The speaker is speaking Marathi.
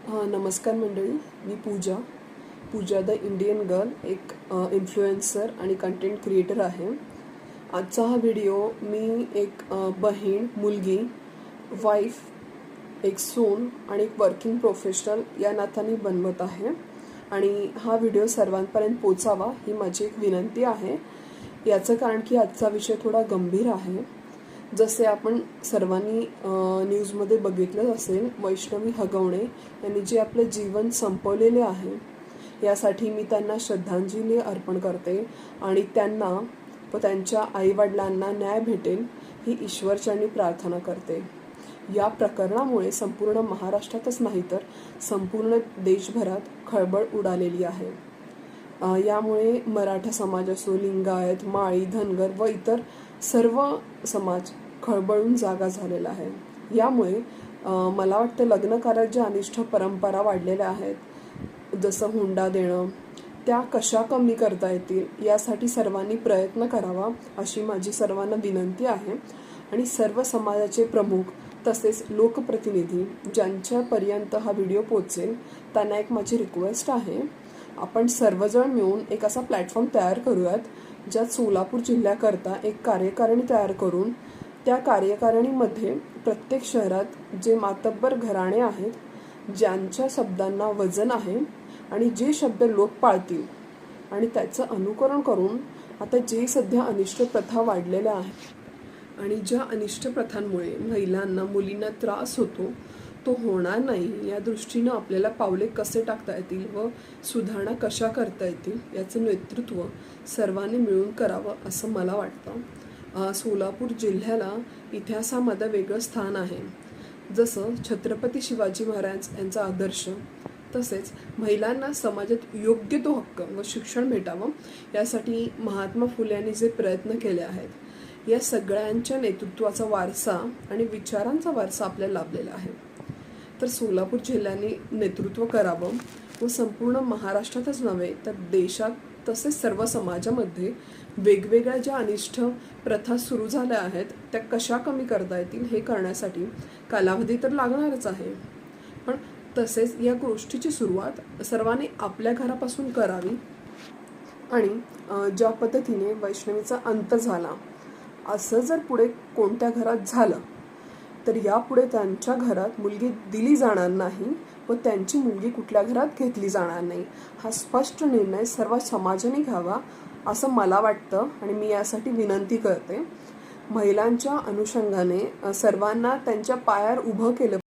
नमस्कार मंडळी, मी पूजा द इंडियन गर्ल, एक इन्फ्लुएन्सर आणि कंटेंट क्रिएटर आहे. आजचा हा व्हिडिओ मी एक बहीण, मुलगी, वाईफ, एक सून आणि एक वर्किंग प्रोफेशनल या नात्याने बनवत आहे. आणि हा व्हिडिओ सर्वांपर्यंत पोचावा ही माझी एक विनंती आहे. याचं कारण की आजचा विषय थोडा गंभीर आहे. जसे आपण सर्वांनी न्यूजमध्ये बघितलं असेल, वैष्णवी हगवणे यांनी जे आपले जीवन संपवलेले आहे, यासाठी मी त्यांना श्रद्धांजली अर्पण करते आणि त्यांना व त्यांच्या आईवडिलांना न्याय भेटेल ही ईश्वरचरणी प्रार्थना करते. या प्रकरणामुळे संपूर्ण महाराष्ट्रातच नाही तर संपूर्ण देशभरात खळबळ उडालेली आहे. यामुळे मराठा समाज असो, लिंगायत, माळी, धनगर व इतर सर्व समाज खळबळून जागा झालेला आहे. यामुळे मला वाटतं लग्नकार्यात ज्या अनिष्ट परंपरा वाढलेल्या आहेत, जसं हुंडा देणं, त्या कशा कमी करता येतील यासाठी सर्वांनी प्रयत्न करावा अशी माझी सर्वांना विनंती आहे. आणि सर्व समाजाचे प्रमुख तसेच लोकप्रतिनिधी ज्यांच्यापर्यंत हा व्हिडिओ पोचेल त्यांना एक माझी रिक्वेस्ट आहे, आपण सर्वजण मिळून एक असा प्लॅटफॉर्म तयार करूयात ज्यात सोलापूर जिल्ह्याकरता एक कार्यकारिणी तयार करून त्या कार्यकारिणीमध्ये प्रत्येक शहरात जे मातब्बर घराणे आहेत, ज्यांच्या शब्दांना वजन आहे आणि जे शब्द लोक पाळतील आणि त्याचं अनुकरण करून आता जे सध्या अनिष्ट प्रथा वाढलेल्या आहेत आणि ज्या अनिष्ट प्रथांमुळे महिलांना, मुलींना त्रास होतो तो होणार नाही या दृष्टीनं आपल्याला पावले कसे टाकता येतील व सुधारणा कशा करता येतील याचं नेतृत्व सर्वांनी मिळून करावं असं मला वाटतं. सोलापूर जिल्ह्याला इतिहासामध्ये वेगळं स्थान आहे. जसं छत्रपती शिवाजी महाराज यांचा आदर्श, तसेच महिलांना समाजात योग्य तो हक्क व शिक्षण भेटावं यासाठी महात्मा फुले यांनी जे प्रयत्न केले आहेत, या सगळ्यांच्या नेतृत्वाचा वारसा आणि विचारांचा वारसा आपल्याला लाभलेला आहे. तर सोलापूर जिल्ह्याने नेतृत्व करावं व संपूर्ण महाराष्ट्रातच नव्हे तर देशात तसेच सर्व समाजामध्ये वेगवेगळ्या ज्या अनिष्ट प्रथा सुरू झाल्या आहेत त्या कशा कमी करता येतील हे करण्यासाठी कालावधी तर लागणारच आहे, पण तसेच या गोष्टीची सुरुवात सर्वांनी आपल्या घरापासून करावी. आणि ज्या पद्धतीने वैष्णवीचा अंत झाला, असं जर पुढे कोणत्या घरात झालं तर यापुढे त्यांच्या घरात मुलगी दिली जाणार नाही व त्यांची मुलगी कुठल्या घरात घेतली जाणार नाही. हा स्पष्ट निर्णय सर्व समाजाने घ्यावा असं मला वाटतं आणि मी यासाठी विनंती करते. महिलांच्या अनुषंगाने सर्वांना त्यांच्या पायावर उभं केलं